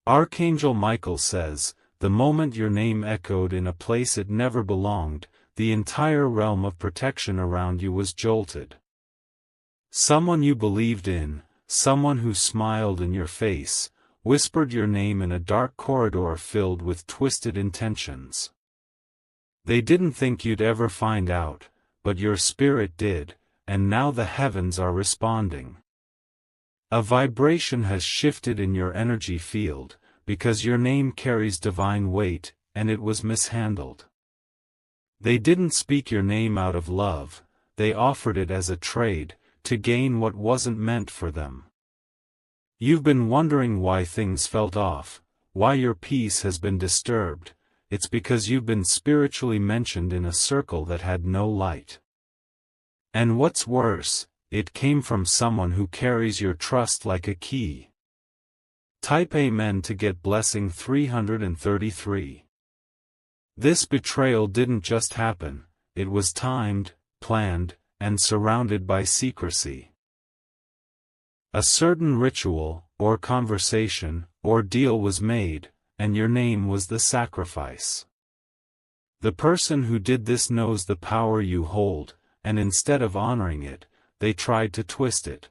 Archangel Michael says, the moment your name echoed in a place it never belonged, the entire realm of protection around you was jolted. Someone you believed in, someone who smiled in your face, whispered your name in a dark corridor filled with twisted intentions. They didn't think you'd ever find out, but your spirit did, and now the heavens are responding. A vibration has shifted in your energy field, because your name carries divine weight, and it was mishandled. They didn't speak your name out of love, they offered it as a trade, to gain what wasn't meant for them. You've been wondering why things felt off, why your peace has been disturbed. It's because you've been spiritually mentioned in a circle that had no light. And what's worse, it came from someone who carries your trust like a key. Type Amen to get blessing 333. This betrayal didn't just happen, it was timed, planned, and surrounded by secrecy. A certain ritual, or conversation, or deal was made, and your name was the sacrifice. The person who did this knows the power you hold, and instead of honoring it, they tried to twist it.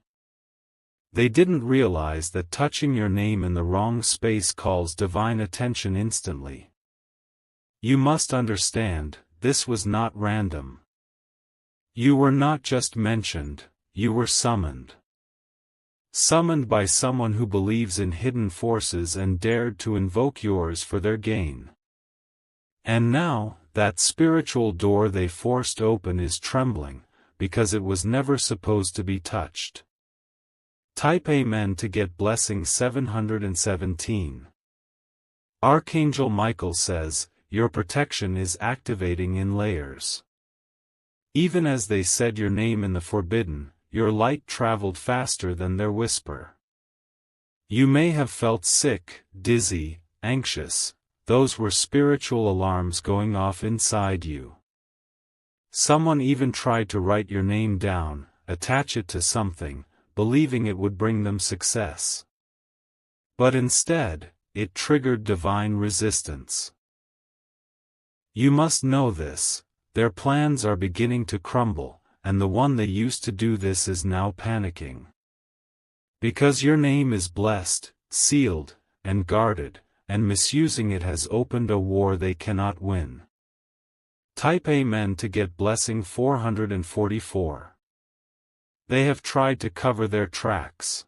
They didn't realize that touching your name in the wrong space calls divine attention instantly. You must understand, this was not random. You were not just mentioned, you were summoned. Summoned by someone who believes in hidden forces and dared to invoke yours for their gain. And now, that spiritual door they forced open is trembling, because it was never supposed to be touched. Type Amen to get blessing 717. Archangel Michael says, your protection is activating in layers. Even as they said your name in the forbidden, your light traveled faster than their whisper. You may have felt sick, dizzy, anxious. Those were spiritual alarms going off inside you. Someone even tried to write your name down, attach it to something, believing it would bring them success. But instead, it triggered divine resistance. You must know this, their plans are beginning to crumble, and the one they used to do this is now panicking. Because your name is blessed, sealed, and guarded, and misusing it has opened a war they cannot win. Type Amen to get blessing 444. They have tried to cover their tracks.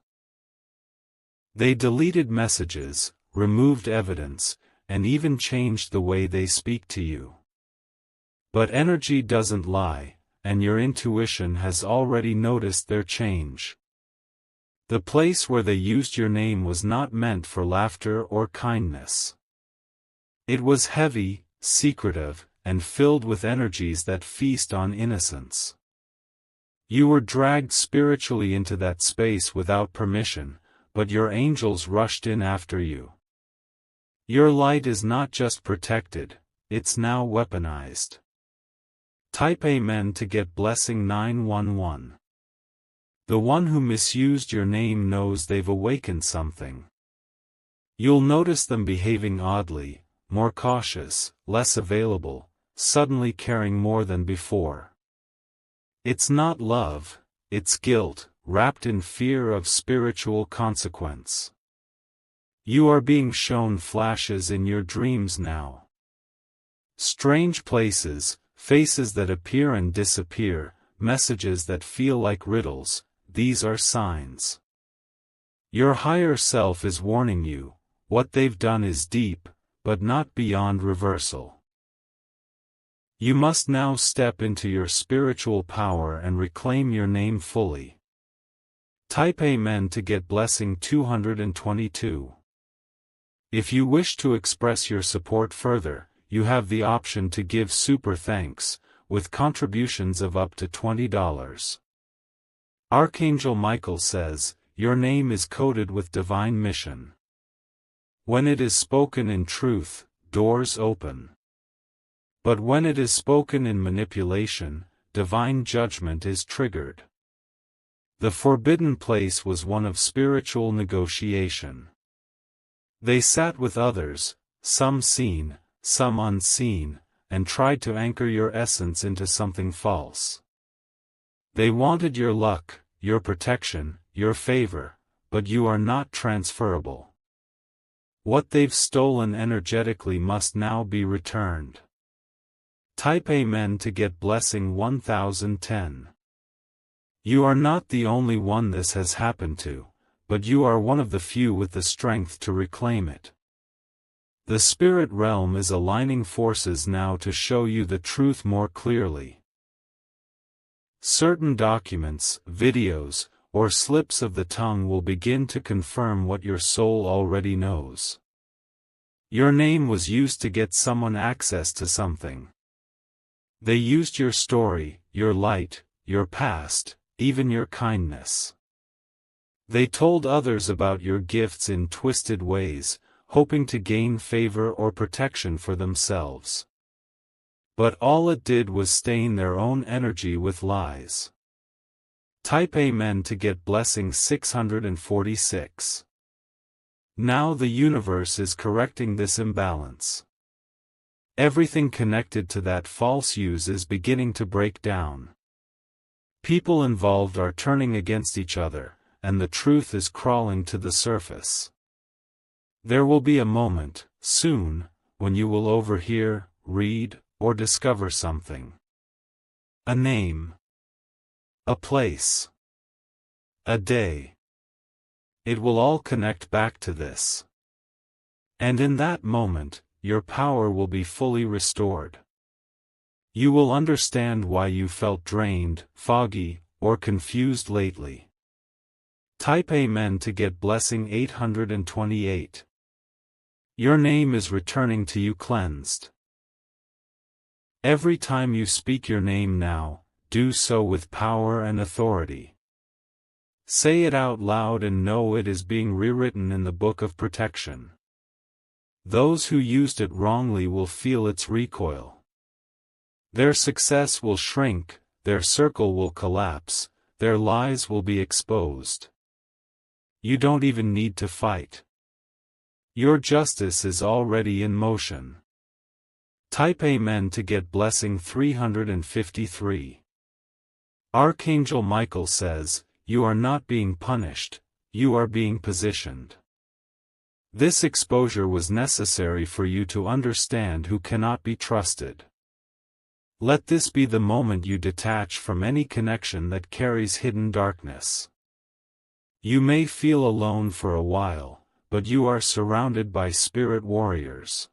They deleted messages, removed evidence, and even changed the way they speak to you. But energy doesn't lie, and your intuition has already noticed their change. The place where they used your name was not meant for laughter or kindness. It was heavy, secretive, and filled with energies that feast on innocence. You were dragged spiritually into that space without permission, but your angels rushed in after you. Your light is not just protected, it's now weaponized. Type Amen to get blessing 911. The one who misused your name knows they've awakened something. You'll notice them behaving oddly, more cautious, less available, suddenly caring more than before. It's not love, it's guilt, wrapped in fear of spiritual consequence. You are being shown flashes in your dreams now. Strange places, faces that appear and disappear, messages that feel like riddles, these are signs. Your higher self is warning you, what they've done is deep, but not beyond reversal. You must now step into your spiritual power and reclaim your name fully. Type Amen to get blessing 222. If you wish to express your support further, you have the option to give super thanks, with contributions of up to $20. Archangel Michael says, your name is coded with divine mission. When it is spoken in truth, doors open. But when it is spoken in manipulation, divine judgment is triggered. The forbidden place was one of spiritual negotiation. They sat with others, some seen, some unseen, and tried to anchor your essence into something false. They wanted your luck, your protection, your favor, but you are not transferable. What they've stolen energetically must now be returned. Type Amen to get blessing 1010. You are not the only one this has happened to, but you are one of the few with the strength to reclaim it. The spirit realm is aligning forces now to show you the truth more clearly. Certain documents, videos, or slips of the tongue will begin to confirm what your soul already knows. Your name was used to get someone access to something. They used your story, your light, your past, even your kindness. They told others about your gifts in twisted ways, hoping to gain favor or protection for themselves. But all it did was stain their own energy with lies. Type Amen to get blessing 646. Now the universe is correcting this imbalance. Everything connected to that false use is beginning to break down. People involved are turning against each other, and the truth is crawling to the surface. There will be a moment, soon, when you will overhear, read, or discover something. A name. A place. A day. It will all connect back to this. And in that moment, your power will be fully restored. You will understand why you felt drained, foggy, or confused lately. Type Amen to get blessing 828. Your name is returning to you cleansed. Every time you speak your name now, do so with power and authority. Say it out loud and know it is being rewritten in the book of protection. Those who used it wrongly will feel its recoil. Their success will shrink, their circle will collapse, their lies will be exposed. You don't even need to fight. Your justice is already in motion. Type Amen to get blessing 353. Archangel Michael says, you are not being punished, you are being positioned. This exposure was necessary for you to understand who cannot be trusted. Let this be the moment you detach from any connection that carries hidden darkness. You may feel alone for a while, but you are surrounded by spirit warriors.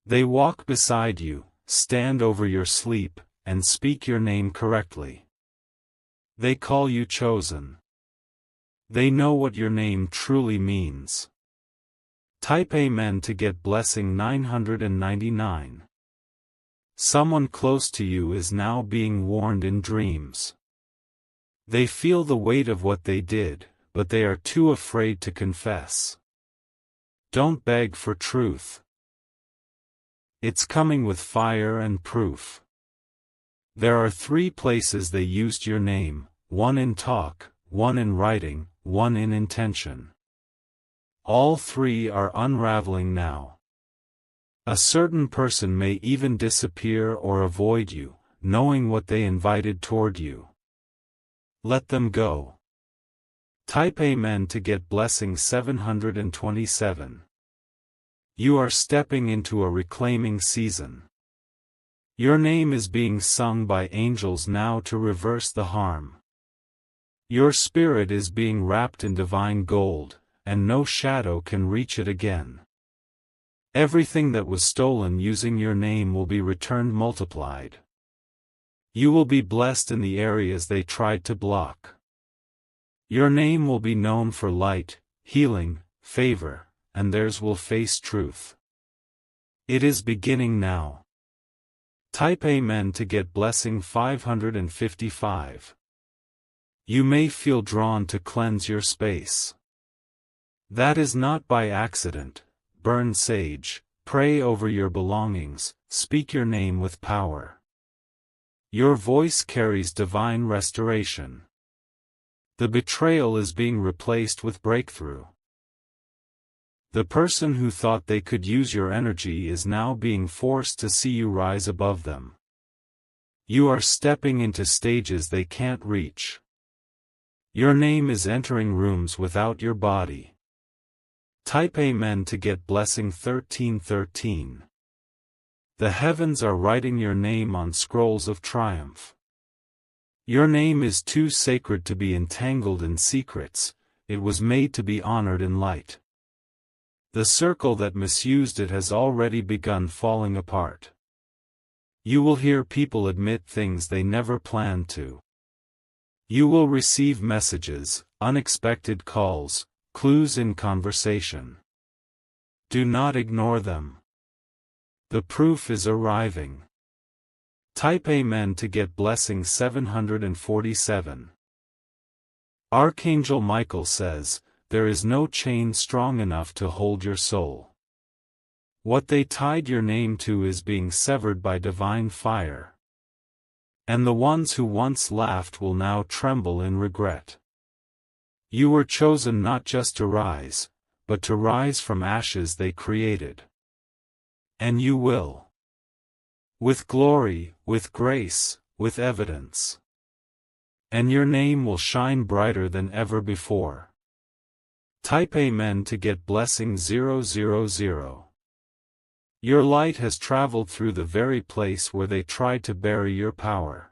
They walk beside you, stand over your sleep, and speak your name correctly. They call you chosen. They know what your name truly means. Type Amen to get blessing 999. Someone close to you is now being warned in dreams. They feel the weight of what they did, but they are too afraid to confess. Don't beg for truth. It's coming with fire and proof. There are 3 places they used your name, one in talk, one in writing, one in intention. All 3 are unraveling now. A certain person may even disappear or avoid you, knowing what they invited toward you. Let them go. Type Amen to get blessing 727. You are stepping into a reclaiming season. Your name is being sung by angels now to reverse the harm. Your spirit is being wrapped in divine gold, and no shadow can reach it again. Everything that was stolen using your name will be returned multiplied. You will be blessed in the areas they tried to block. Your name will be known for light, healing, favor, and theirs will face truth. It is beginning now. Type Amen to get blessing 555. You may feel drawn to cleanse your space. That is not by accident. Burn sage, pray over your belongings, speak your name with power. Your voice carries divine restoration. The betrayal is being replaced with breakthrough. The person who thought they could use your energy is now being forced to see you rise above them. You are stepping into stages they can't reach. Your name is entering rooms without your body. Type Amen to get blessing 1313. The heavens are writing your name on scrolls of triumph. Your name is too sacred to be entangled in secrets, it was made to be honored in light. The circle that misused it has already begun falling apart. You will hear people admit things they never planned to. You will receive messages, unexpected calls, clues in conversation. Do not ignore them. The proof is arriving. Type Amen to get blessing 747. Archangel Michael says, there is no chain strong enough to hold your soul. What they tied your name to is being severed by divine fire. And the ones who once laughed will now tremble in regret. You were chosen not just to rise, but to rise from ashes they created. And you will. With glory, with grace, with evidence. And your name will shine brighter than ever before. Type Amen to get blessing 000. Your light has traveled through the very place where they tried to bury your power.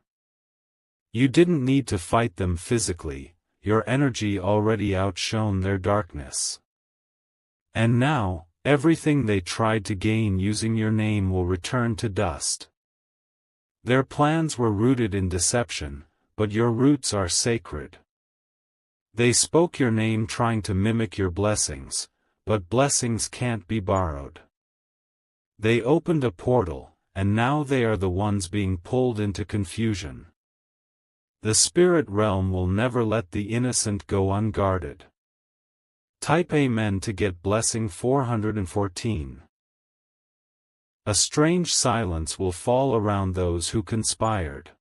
You didn't need to fight them physically, your energy already outshone their darkness. And now, everything they tried to gain using your name will return to dust. Their plans were rooted in deception, but your roots are sacred. They spoke your name trying to mimic your blessings, but blessings can't be borrowed. They opened a portal, and now they are the ones being pulled into confusion. The spirit realm will never let the innocent go unguarded. Type Amen to get blessing 414. A strange silence will fall around those who conspired.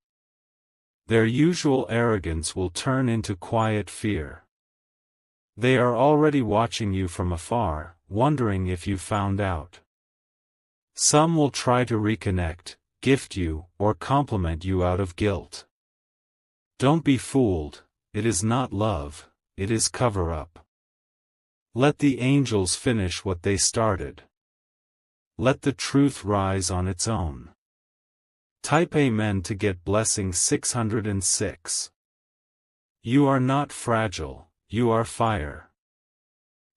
Their usual arrogance will turn into quiet fear. They are already watching you from afar, wondering if you found out. Some will try to reconnect, gift you, or compliment you out of guilt. Don't be fooled, it is not love, it is cover-up. Let the angels finish what they started. Let the truth rise on its own. Type Amen to get blessing 606. You are not fragile, you are fire.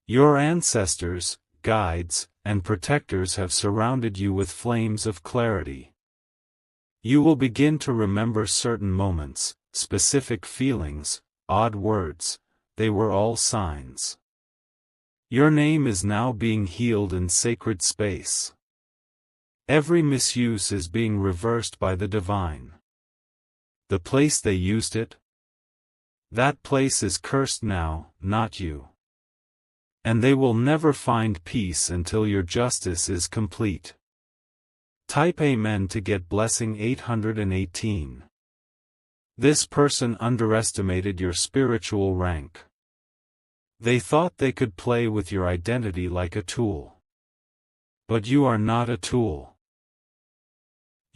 Your ancestors, guides, and protectors have surrounded you with flames of clarity. You will begin to remember certain moments, specific feelings, odd words, they were all signs. Your name is now being healed in sacred space. Every misuse is being reversed by the divine. The place they used it? That place is cursed now, not you. And they will never find peace until your justice is complete. Type Amen to get blessing 818. This person underestimated your spiritual rank. They thought they could play with your identity like a tool. But you are not a tool.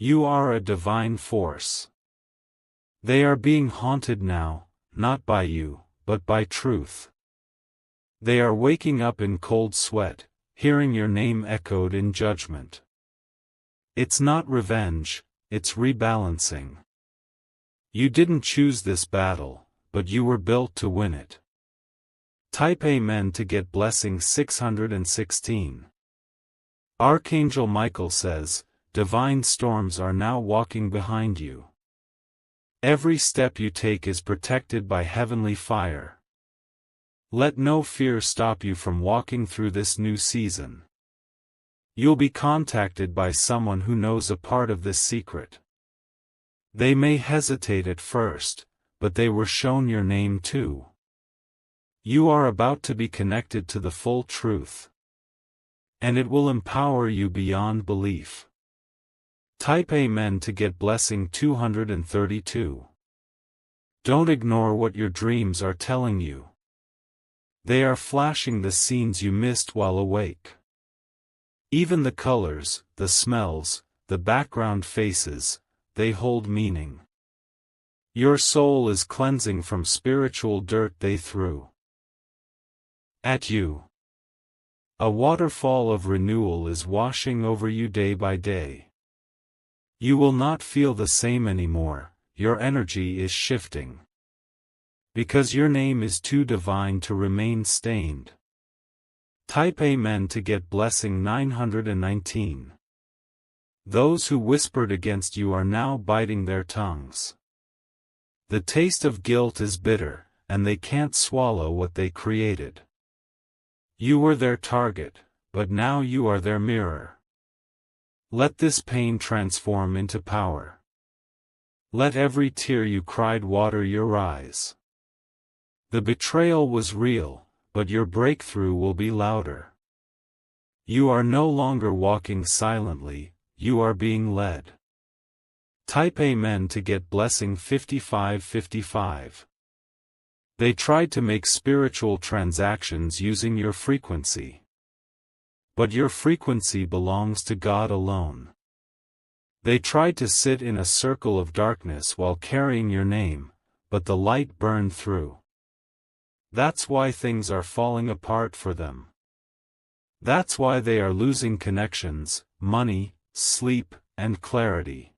You are a divine force. They are being haunted now, not by you, but by truth. They are waking up in cold sweat, hearing your name echoed in judgment. It's not revenge, it's rebalancing. You didn't choose this battle, but you were built to win it. Type Amen to get blessing 616. Archangel Michael says, divine storms are now walking behind you. Every step you take is protected by heavenly fire. Let no fear stop you from walking through this new season. You'll be contacted by someone who knows a part of this secret. They may hesitate at first, but they were shown your name too. You are about to be connected to the full truth. And it will empower you beyond belief. Type Amen to get blessing 232. Don't ignore what your dreams are telling you. They are flashing the scenes you missed while awake. Even the colors, the smells, the background faces, they hold meaning. Your soul is cleansing from spiritual dirt they threw at you. A waterfall of renewal is washing over you day by day. You will not feel the same anymore, your energy is shifting. Because your name is too divine to remain stained. Type Amen to get blessing 919. Those who whispered against you are now biting their tongues. The taste of guilt is bitter, and they can't swallow what they created. You were their target, but now you are their mirror. Let this pain transform into power. Let every tear you cried water your eyes. The betrayal was real, but your breakthrough will be louder. You are no longer walking silently, you are being led. Type Amen to get blessing 5555. They tried to make spiritual transactions using your frequency. But your frequency belongs to God alone. They tried to sit in a circle of darkness while carrying your name, but the light burned through. That's why things are falling apart for them. That's why they are losing connections, money, sleep, and clarity.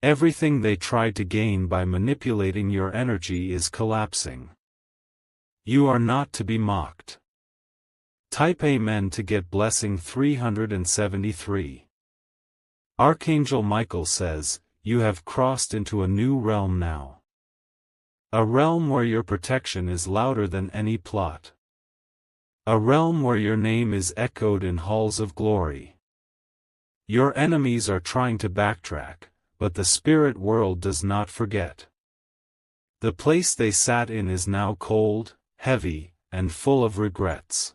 Everything they tried to gain by manipulating your energy is collapsing. You are not to be mocked. Type Amen to get blessing 373. Archangel Michael says, you have crossed into a new realm now. A realm where your protection is louder than any plot. A realm where your name is echoed in halls of glory. Your enemies are trying to backtrack, but the spirit world does not forget. The place they sat in is now cold, heavy, and full of regrets.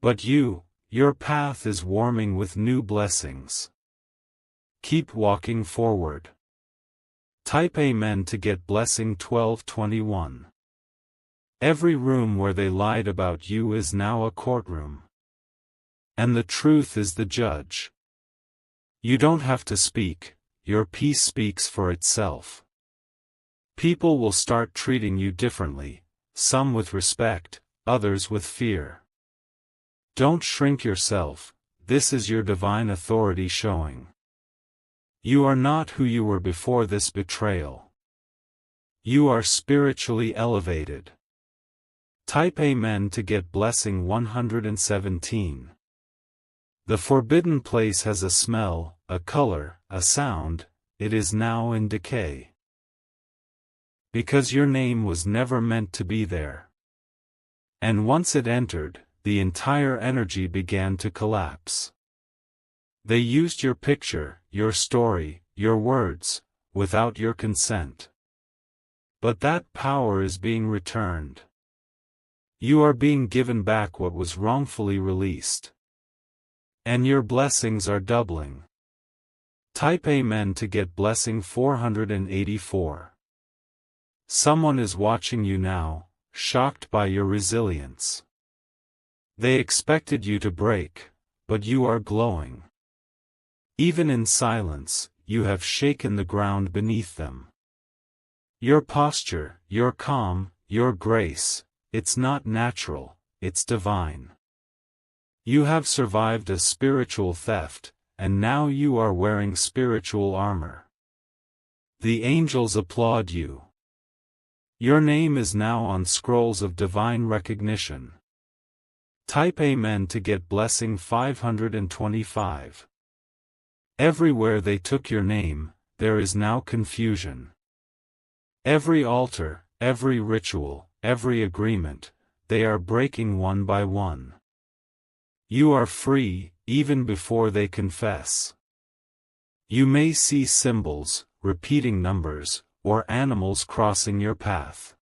But your path is warming with new blessings. Keep walking forward. Type Amen to get blessing 1221. Every room where they lied about you is now a courtroom. And the truth is the judge. You don't have to speak. Your peace speaks for itself. People will start treating you differently, some with respect, others with fear. Don't shrink yourself, this is your divine authority showing. You are not who you were before this betrayal. You are spiritually elevated. Type Amen to get blessing 117. The forbidden place has a smell, a color, a sound, it is now in decay. Because your name was never meant to be there. And once it entered, the entire energy began to collapse. They used your picture, your story, your words, without your consent. But that power is being returned. You are being given back what was wrongfully released. And your blessings are doubling. Type Amen to get blessing 484. Someone is watching you now, shocked by your resilience. They expected you to break, but you are glowing. Even in silence, you have shaken the ground beneath them. Your posture, your calm, your grace, it's not natural, it's divine. You have survived a spiritual theft, and now you are wearing spiritual armor. The angels applaud you. Your name is now on scrolls of divine recognition. Type Amen to get blessing 525. Everywhere they took your name, there is now confusion. Every altar, every ritual, every agreement, they are breaking one by one. You are free, even before they confess. You may see symbols, repeating numbers, or animals crossing your path.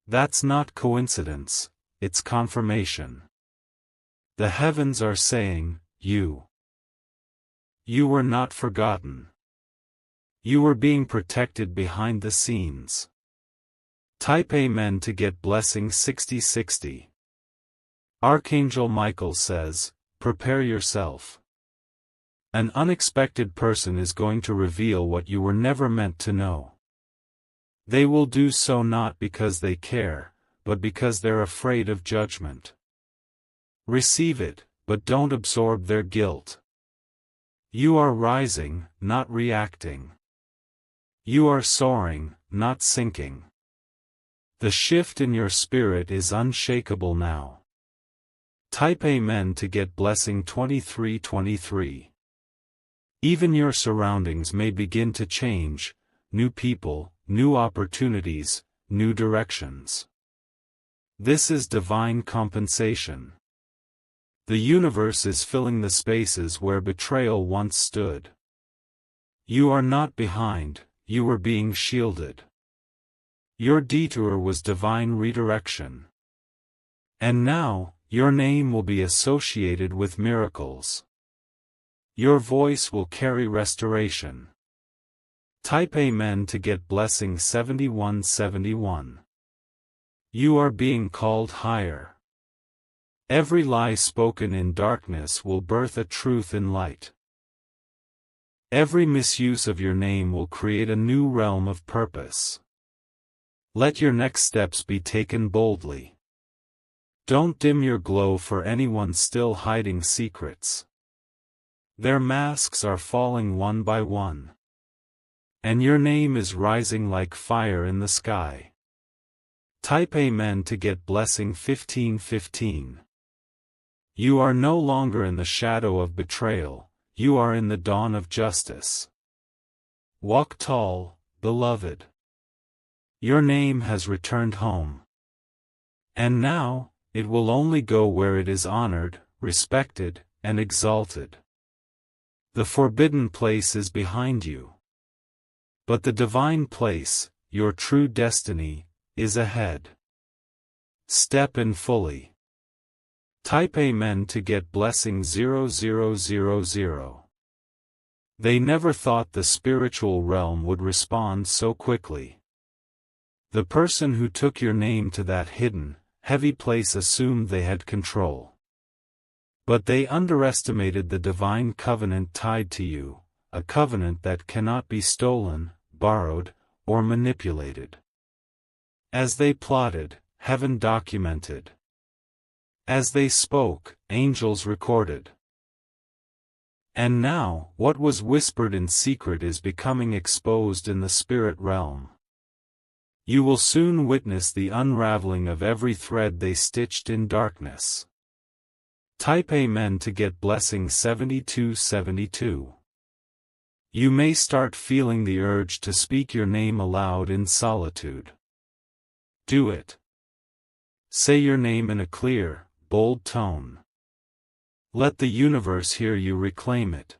That's not coincidence, it's confirmation. The heavens are saying, you were not forgotten. You were being protected behind the scenes. Type Amen to get blessing 6060. Archangel Michael says, prepare yourself. An unexpected person is going to reveal what you were never meant to know. They will do so not because they care, but because they're afraid of judgment. Receive it, but don't absorb their guilt. You are rising, not reacting. You are soaring, not sinking. The shift in your spirit is unshakable now. Type Amen to get blessing 2323. Even your surroundings may begin to change, new people, new opportunities, new directions. This is divine compensation. The universe is filling the spaces where betrayal once stood. You are not behind, you were being shielded. Your detour was divine redirection. And now, your name will be associated with miracles. Your voice will carry restoration. Type Amen to get blessing 7171. You are being called higher. Every lie spoken in darkness will birth a truth in light. Every misuse of your name will create a new realm of purpose. Let your next steps be taken boldly. Don't dim your glow for anyone still hiding secrets. Their masks are falling one by one. And your name is rising like fire in the sky. Type Amen to get blessing 1515. You are no longer in the shadow of betrayal, you are in the dawn of justice. Walk tall, beloved. Your name has returned home. And now, it will only go where it is honored, respected, and exalted. The forbidden place is behind you. But the divine place, your true destiny, is ahead. Step in fully. Type Amen to get blessing 0000. They never thought the spiritual realm would respond so quickly. The person who took your name to that hidden, heavy place assumed they had control. But they underestimated the divine covenant tied to you, a covenant that cannot be stolen, borrowed, or manipulated. As they plotted, heaven documented. As they spoke, angels recorded. And now, what was whispered in secret is becoming exposed in the spirit realm. You will soon witness the unraveling of every thread they stitched in darkness. Type Amen to get blessing 7272. You may start feeling the urge to speak your name aloud in solitude. Do it. Say your name in a clear, bold tone. Let the universe hear you reclaim it.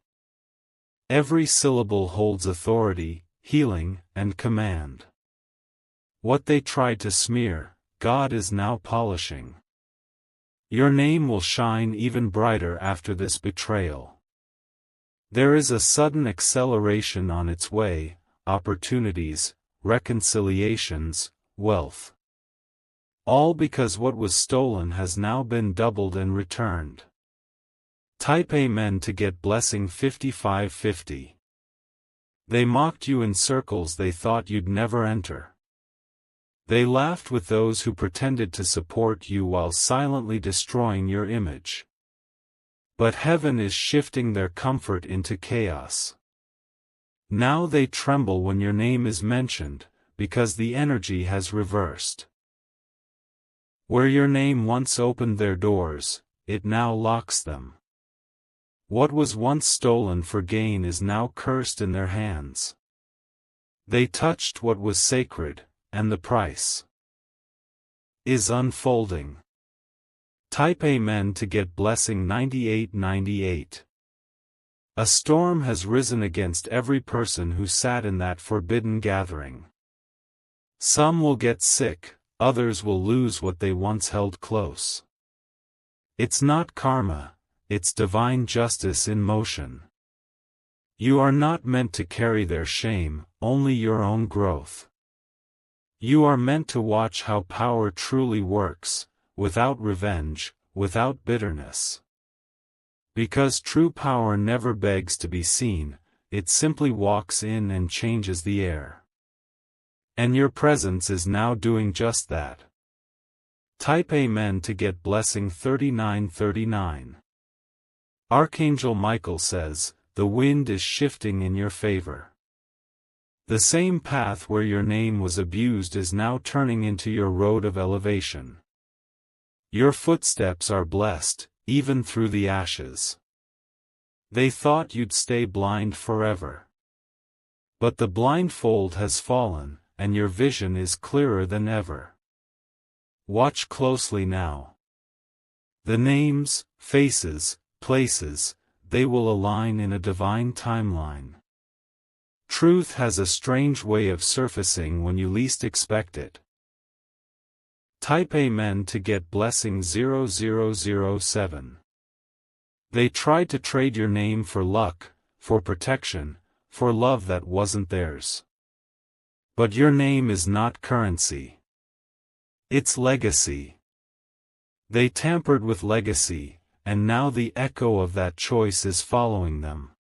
Every syllable holds authority, healing, and command. What they tried to smear, God is now polishing. Your name will shine even brighter after this betrayal. There is a sudden acceleration on its way, opportunities, reconciliations, wealth. All because what was stolen has now been doubled and returned. Type Amen to get blessing 5550. They mocked you in circles they thought you'd never enter. They laughed with those who pretended to support you while silently destroying your image. But heaven is shifting their comfort into chaos. Now they tremble when your name is mentioned, because the energy has reversed. Where your name once opened their doors, it now locks them. What was once stolen for gain is now cursed in their hands. They touched what was sacred, and the price is unfolding. Type Amen to get blessing 9898. A storm has risen against every person who sat in that forbidden gathering. Some will get sick, others will lose what they once held close. It's not karma, it's divine justice in motion. You are not meant to carry their shame, only your own growth. You are meant to watch how power truly works, without revenge, without bitterness. Because true power never begs to be seen, it simply walks in and changes the air. And your presence is now doing just that. Type Amen to get blessing 3939. Archangel Michael says, the wind is shifting in your favor. The same path where your name was abused is now turning into your road of elevation. Your footsteps are blessed, even through the ashes. They thought you'd stay blind forever. But the blindfold has fallen, and your vision is clearer than ever. Watch closely now. The names, faces, places, they will align in a divine timeline. Truth has a strange way of surfacing when you least expect it. Type Amen to get blessing 0007. They tried to trade your name for luck, for protection, for love that wasn't theirs. But your name is not currency. It's legacy. They tampered with legacy, and now the echo of that choice is following them.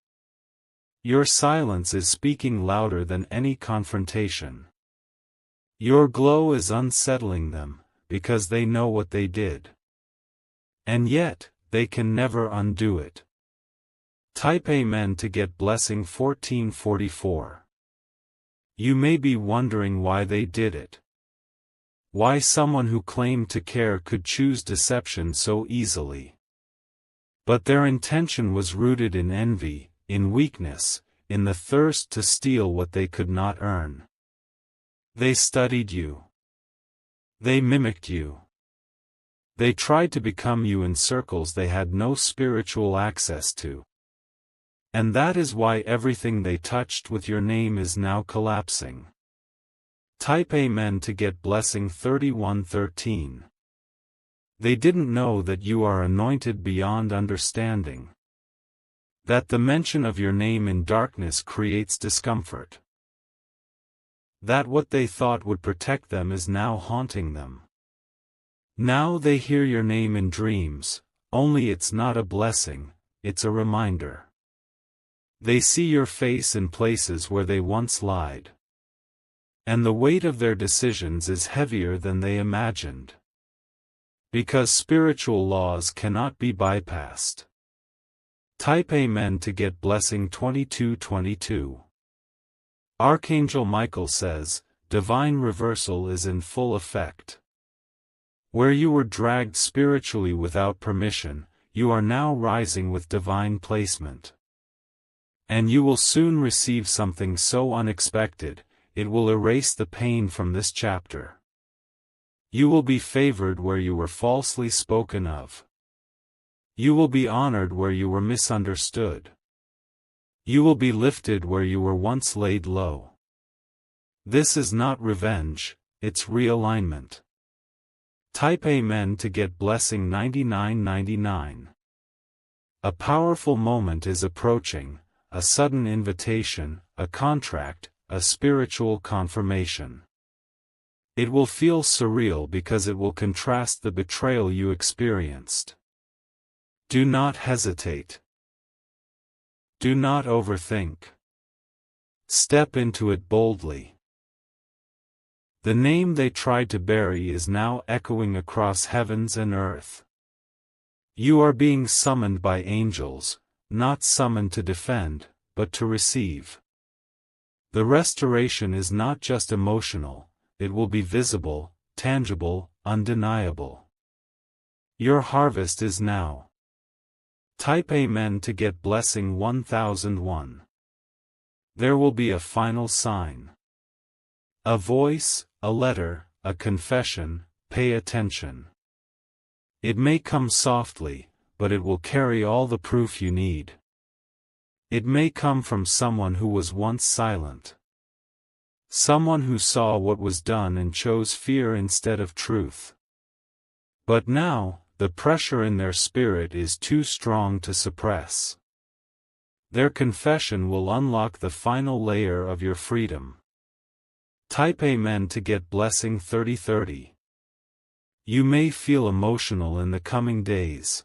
Your silence is speaking louder than any confrontation. Your glow is unsettling them, because they know what they did. And yet, they can never undo it. Type Amen to get blessing 1444. You may be wondering why they did it. Why someone who claimed to care could choose deception so easily. But their intention was rooted in envy, in weakness, in the thirst to steal what they could not earn. They studied you. They mimicked you. They tried to become you in circles they had no spiritual access to. And that is why everything they touched with your name is now collapsing. Type Amen to get blessing 3113. They didn't know that you are anointed beyond understanding. That the mention of your name in darkness creates discomfort. That what they thought would protect them is now haunting them. Now they hear your name in dreams, only it's not a blessing, it's a reminder. They see your face in places where they once lied. And the weight of their decisions is heavier than they imagined. Because spiritual laws cannot be bypassed. Type Amen to get blessing 2222. Archangel Michael says, divine reversal is in full effect. Where you were dragged spiritually without permission, you are now rising with divine placement. And you will soon receive something so unexpected, it will erase the pain from this chapter. You will be favored where you were falsely spoken of. You will be honored where you were misunderstood. You will be lifted where you were once laid low. This is not revenge, it's realignment. Type Amen to get blessing 9999. A powerful moment is approaching, a sudden invitation, a contract, a spiritual confirmation. It will feel surreal because it will contrast the betrayal you experienced. Do not hesitate. Do not overthink. Step into it boldly. The name they tried to bury is now echoing across heavens and earth. You are being summoned by angels, not summoned to defend, but to receive. The restoration is not just emotional, it will be visible, tangible, undeniable. Your harvest is now. Type Amen to get blessing 1001. There will be a final sign. A voice, a letter, a confession, pay attention. It may come softly, but it will carry all the proof you need. It may come from someone who was once silent. Someone who saw what was done and chose fear instead of truth. But now, the pressure in their spirit is too strong to suppress. Their confession will unlock the final layer of your freedom. Type Amen to get blessing 3030. You may feel emotional in the coming days.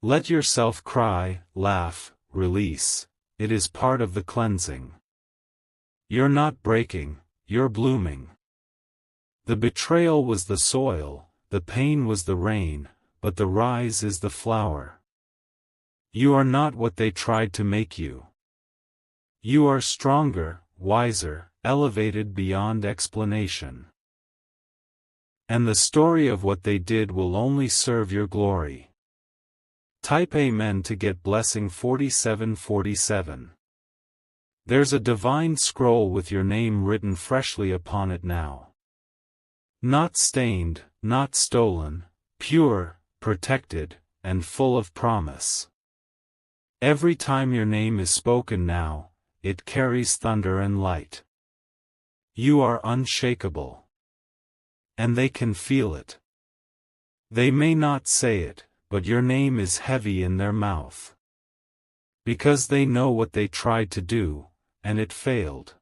Let yourself cry, laugh, release. It is part of the cleansing. You're not breaking, you're blooming. The betrayal was the soil, the pain was the rain, but the rise is the flower. You are not what they tried to make you. You are stronger, wiser, elevated beyond explanation. And the story of what they did will only serve your glory. Type Amen to get blessing 4747. There's a divine scroll with your name written freshly upon it now. Not stained, not stolen, pure, protected, and full of promise. Every time your name is spoken now, it carries thunder and light. You are unshakable. And they can feel it. They may not say it, but your name is heavy in their mouth. Because they know what they tried to do, and it failed.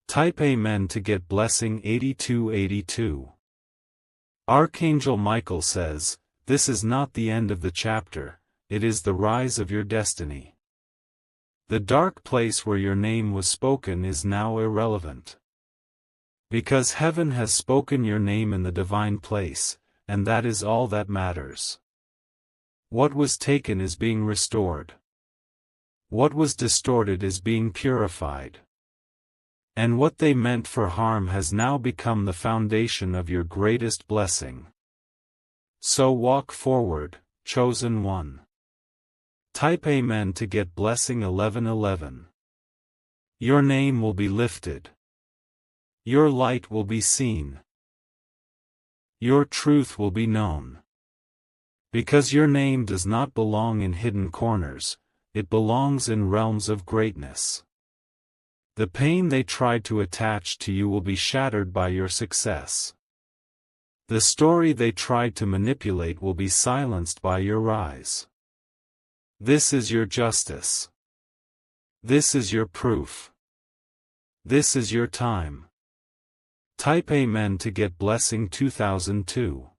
Type Amen to get blessing 8282. Archangel Michael says, this is not the end of the chapter, it is the rise of your destiny. The dark place where your name was spoken is now irrelevant. Because heaven has spoken your name in the divine place, and that is all that matters. What was taken is being restored. What was distorted is being purified. And what they meant for harm has now become the foundation of your greatest blessing. So walk forward, chosen one. Type Amen to get blessing 1111. Your name will be lifted. Your light will be seen. Your truth will be known. Because your name does not belong in hidden corners, it belongs in realms of greatness. The pain they tried to attach to you will be shattered by your success. The story they tried to manipulate will be silenced by your rise. This is your justice. This is your proof. This is your time. Type Amen to get blessing 2002.